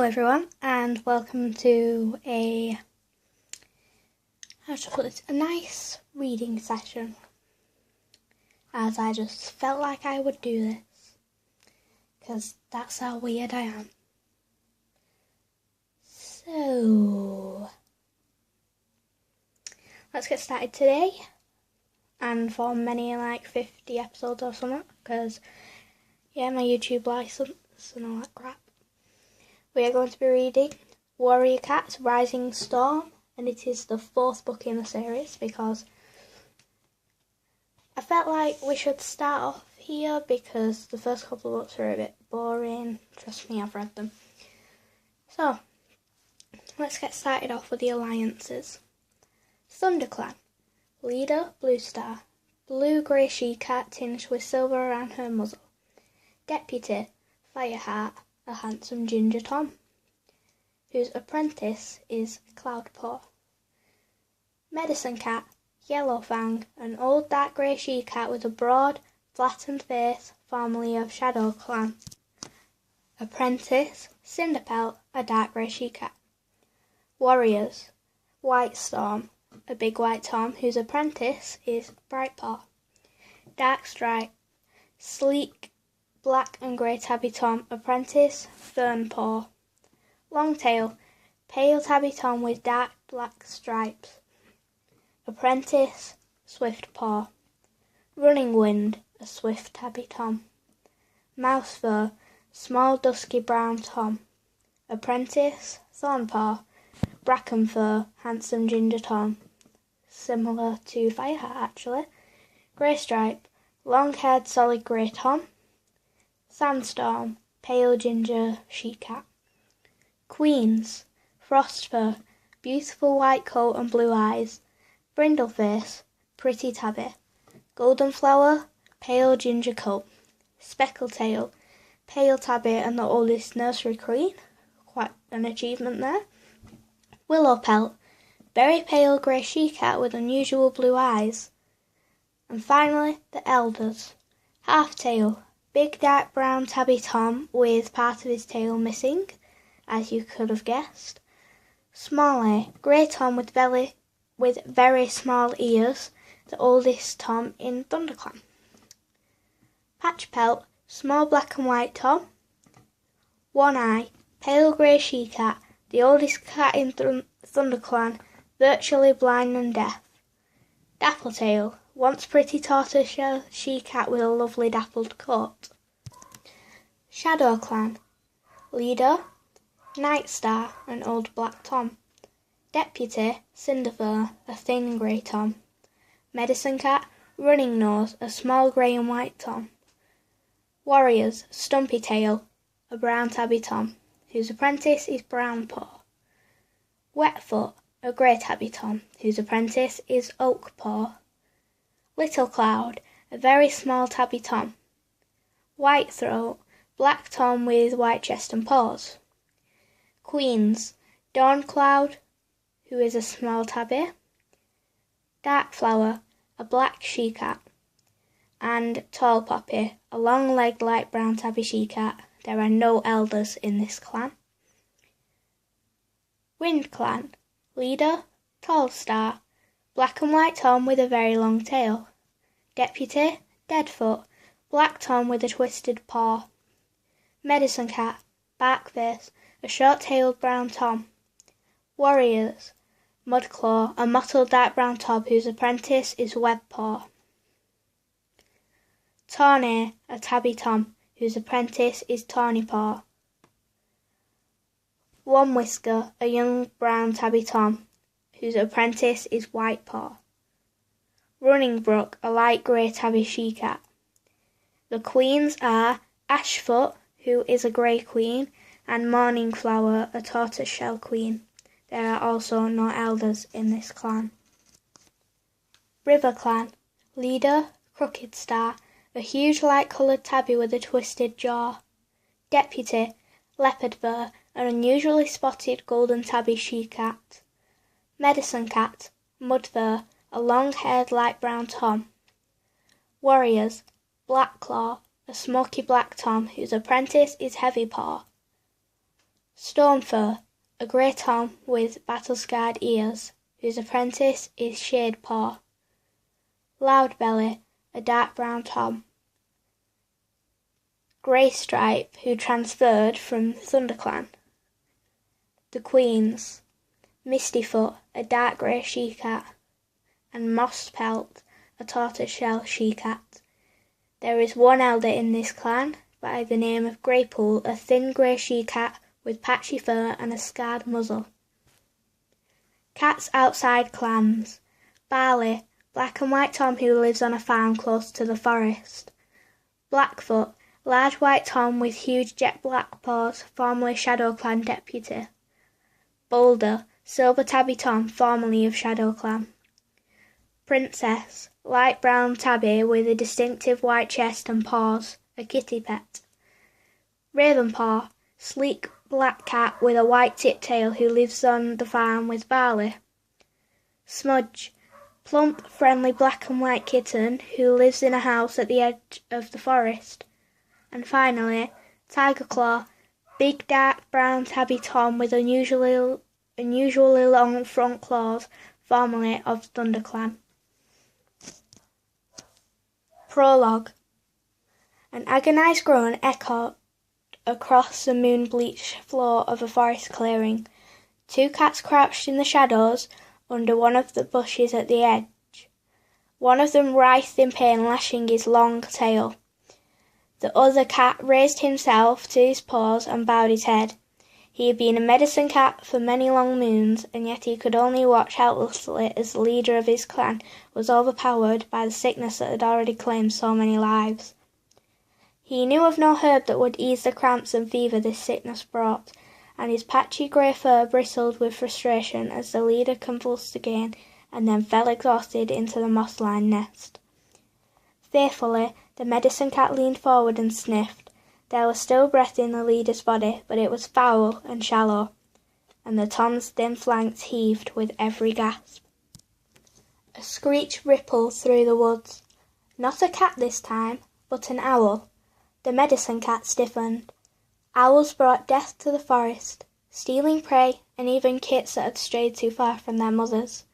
everyone, and welcome to a nice reading session, as I just felt like I would do this, because that's how weird I am. So, let's get started today, and for many, 50 episodes or something, because, my YouTube license and all that crap. We are going to be reading Warrior Cat Rising Storm, and it is the 4th book in the series because I felt like we should start off here because the first couple of books are a bit boring. Trust me, I've read them. So, let's get started off with the alliances. ThunderClan. Leader, Blue Star. Blue-grey she-cat tinged with silver around her muzzle. Deputy, Fireheart. A handsome ginger Tom, whose apprentice is Cloudpaw. Medicine Cat, Yellow Fang, an old dark grey she-cat with a broad, flattened face, formerly of Shadow Clan. Apprentice, Cinderpelt, a dark grey she-cat. Warriors, White Storm, a big white Tom, whose apprentice is Brightpaw. Dark Stripe, sleek, black and grey tabby Tom, apprentice, Fernpaw. Longtail, pale tabby Tom with dark black stripes, apprentice, Swiftpaw. Running Wind, a swift tabby Tom. Mousefur, small dusky brown Tom, apprentice, Thornpaw. Brackenfur, handsome ginger Tom, similar to Fireheart actually. Greystripe, long-haired solid grey Tom. Sandstorm, pale ginger she-cat. Queens, Frostfur, beautiful white coat and blue eyes. Brindleface, pretty tabby. Goldenflower, pale ginger coat. Speckletail, pale tabby and the oldest nursery queen. Quite an achievement there. Willowpelt, very pale grey she-cat with unusual blue eyes. And finally, the elders. Halftail, big dark brown tabby Tom with part of his tail missing, as you could have guessed. Smalley, grey Tom with very small ears, the oldest Tom in ThunderClan. Patchpelt, small black and white Tom. One Eye, pale grey she-cat, the oldest cat in ThunderClan, virtually blind and deaf. Dappletail, once pretty tortoiseshell she-cat with a lovely dappled coat. Shadow Clan. Leader, Nightstar, an old black Tom. Deputy, Cinderfur, a thin grey Tom. Medicine Cat, Running Nose, a small grey and white Tom. Warriors, Stumpy Tail, a brown tabby Tom, whose apprentice is Brownpaw. Wetfoot, a grey tabby Tom, whose apprentice is Oakpaw. Little Cloud, a very small tabby Tom. Whitethroat, black Tom with white chest and paws. Queens, Dawn-Cloud, who is a small tabby. Darkflower, a black she-cat. And Tall Poppy, a long-legged light brown tabby she-cat. There are no elders in this clan. Wind Clan. Leader, Tall Star, black and white Tom with a very long tail. Deputy, Deadfoot, black Tom with a twisted paw. Medicine Cat, Barkface, a short-tailed brown Tom. Warriors, Mudclaw, a mottled dark brown Tom whose apprentice is Webpaw. Tawny, a tabby Tom, whose apprentice is Tawnypaw. One Whisker, a young brown tabby Tom, whose apprentice is Whitepaw. Running Brook, a light grey tabby she-cat. The queens are Ashfoot, who is a grey queen, and Morning Flower, a tortoiseshell queen. There are also no elders in this clan. River Clan. Leader, Crooked Star, a huge light-coloured tabby with a twisted jaw. Deputy, Leopard Fur, an unusually spotted golden tabby she-cat. Medicine Cat, Mudfur, a long-haired light brown Tom. Warriors, Blackclaw, a smoky black Tom whose apprentice is Heavypaw. Stormfur, a grey Tom with battle-scarred ears, whose apprentice is Shadepaw. Loudbelly, a dark brown Tom. Greystripe, who transferred from ThunderClan. The Queens, Mistyfoot, a dark grey she-cat, and Mosspelt, a tortoiseshell she-cat. There is one elder in this clan by the name of Greypool, a thin grey she-cat with patchy fur and a scarred muzzle. Cats outside clans. Barley, black and white Tom who lives on a farm close to the forest. Blackfoot, large white Tom with huge jet black paws, formerly Shadow Clan deputy. Boulder, silver tabby Tom, formerly of Shadow Clan. Princess, light brown tabby with a distinctive white chest and paws, a kitty pet. Ravenpaw, sleek black cat with a white tip tail who lives on the farm with Barley. Smudge, plump, friendly black and white kitten who lives in a house at the edge of the forest. And finally, Tigerclaw, big dark brown tabby Tom with unusually long front claws, formerly of ThunderClan. Prologue. An agonised groan echoed across the moon-bleached floor of a forest clearing. Two cats crouched in the shadows under one of the bushes at the edge. One of them writhed in pain, lashing his long tail. The other cat raised himself to his paws and bowed his head. He had been a medicine cat for many long moons, and yet he could only watch helplessly as the leader of his clan was overpowered by the sickness that had already claimed so many lives. He knew of no herb that would ease the cramps and fever this sickness brought, and his patchy grey fur bristled with frustration as the leader convulsed again and then fell exhausted into the moss-lined nest. Fearfully, the medicine cat leaned forward and sniffed. There was still breath in the leader's body, but it was foul and shallow, and the Tom's thin flanks heaved with every gasp. A screech rippled through the woods. Not a cat this time, but an owl. The medicine cat stiffened. Owls brought death to the forest, stealing prey and even kits that had strayed too far from their mothers.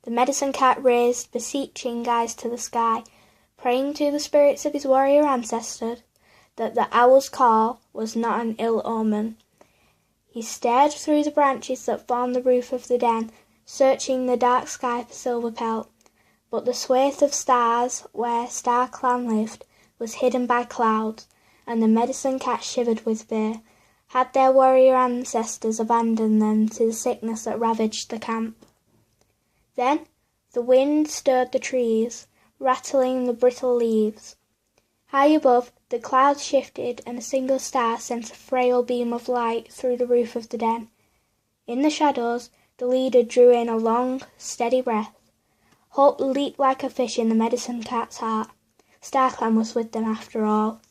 The medicine cat raised beseeching eyes to the sky, praying to the spirits of his warrior ancestors that the owl's call was not an ill omen. He stared through the branches that formed the roof of the den, searching the dark sky for Silverpelt, but the swathe of stars where Star Clan lived was hidden by clouds, and the medicine cat shivered with fear. Had their warrior ancestors abandoned them to the sickness that ravaged the camp? Then the wind stirred the trees, rattling the brittle leaves. High above, the clouds shifted and a single star sent a frail beam of light through the roof of the den. In the shadows, the leader drew in a long, steady breath. Hope leaped like a fish in the medicine cat's heart. StarClan was with them after all.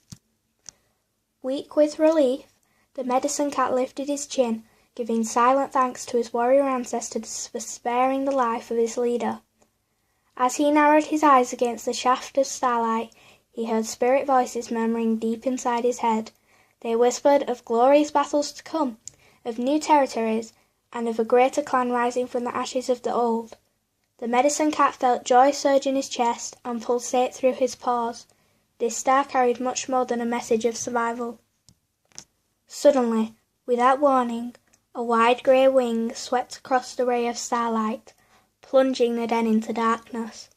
Weak with relief, the medicine cat lifted his chin, giving silent thanks to his warrior ancestors for sparing the life of his leader. As he narrowed his eyes against the shaft of starlight, he heard spirit voices murmuring deep inside his head. They whispered of glorious battles to come, of new territories, and of a greater clan rising from the ashes of the old. The medicine cat felt joy surge in his chest and pulsate through his paws. This star carried much more than a message of survival. Suddenly, without warning, a wide grey wing swept across the ray of starlight, plunging the den into darkness.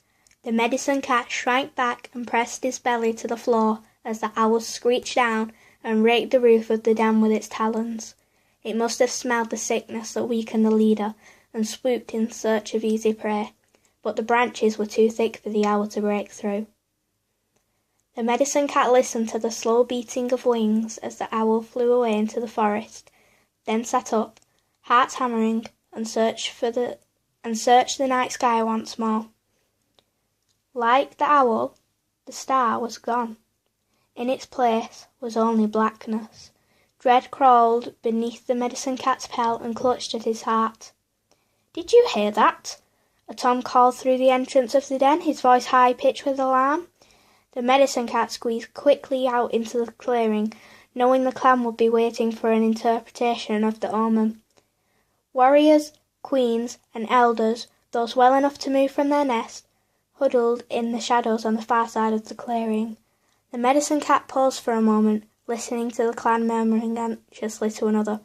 The medicine cat shrank back and pressed his belly to the floor as the owl screeched down and raked the roof of the den with its talons. It must have smelled the sickness that weakened the leader and swooped in search of easy prey, but the branches were too thick for the owl to break through. The medicine cat listened to the slow beating of wings as the owl flew away into the forest, then sat up, heart hammering, and searched the night sky once more. Like the owl, the star was gone. In its place was only blackness. Dread crawled beneath the medicine cat's pelt and clutched at his heart. "Did you hear that?" a Tom called through the entrance of the den, his voice high-pitched with alarm. The medicine cat squeezed quickly out into the clearing, knowing the clan would be waiting for an interpretation of the omen. Warriors, queens, and elders, those well enough to move from their nest, huddled in the shadows on the far side of the clearing. The medicine cat paused for a moment, listening to the clan murmuring anxiously to another.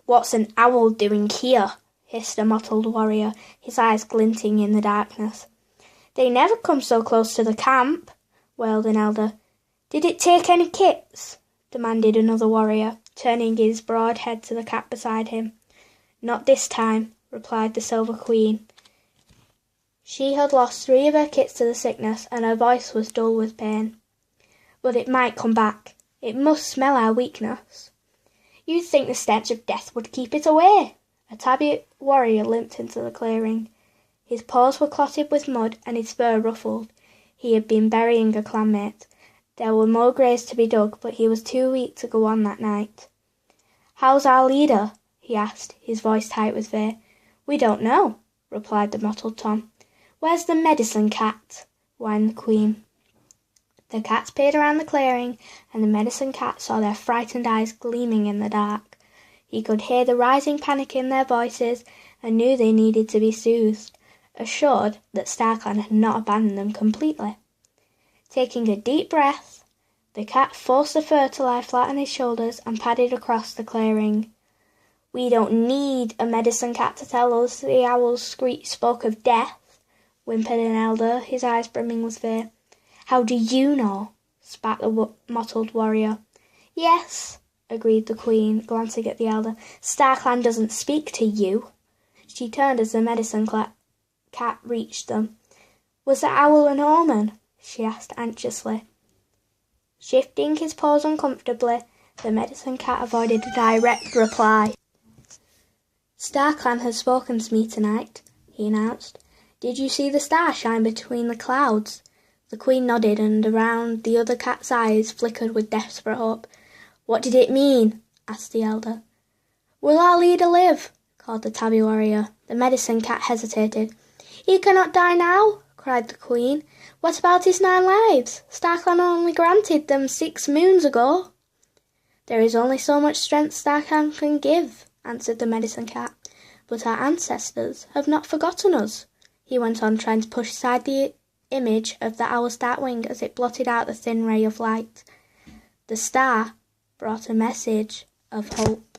"What's an owl doing here?" hissed a mottled warrior, his eyes glinting in the darkness. "They never come so close to the camp," wailed an elder. "Did it take any kits?" demanded another warrior, turning his broad head to the cat beside him. "Not this time," replied the Silver Queen. She had lost 3 of her kits to the sickness, and her voice was dull with pain. "But it might come back. It must smell our weakness." "You'd think the stench of death would keep it away." A tabby warrior limped into the clearing. His paws were clotted with mud and his fur ruffled. He had been burying a clanmate. There were more graves to be dug, but he was too weak to go on that night. "How's our leader?" he asked, his voice tight with fear. "We don't know," replied the mottled Tom. "Where's the medicine cat?" whined the Queen. The cats peered around the clearing, and the medicine cat saw their frightened eyes gleaming in the dark. He could hear the rising panic in their voices and knew they needed to be soothed, assured that StarClan had not abandoned them completely. Taking a deep breath, the cat forced the fur to lie flat on his shoulders and padded across the clearing. "We don't need a medicine cat to tell us the owl's screech spoke of death," whimpered an elder, his eyes brimming with fear. "How do you know?" spat the mottled warrior. "Yes," agreed the Queen, glancing at the elder. "StarClan doesn't speak to you." She turned as the medicine cat reached them. "Was the owl an omen?" she asked anxiously. Shifting his paws uncomfortably, the medicine cat avoided a direct reply. "StarClan has spoken to me tonight," he announced. "Did you see the star shine between the clouds?" The Queen nodded, and around the other cat's eyes flickered with desperate hope. "What did it mean?" asked the elder. "Will our leader live?" called the tabby warrior. The medicine cat hesitated. "He cannot die now," cried the Queen. "What about his 9 lives? StarClan only granted them 6 moons ago." "There is only so much strength StarClan can give," answered the medicine cat. "But our ancestors have not forgotten us," he went on, trying to push aside the image of the owl's dark wing as it blotted out the thin ray of light. The star brought a message of hope.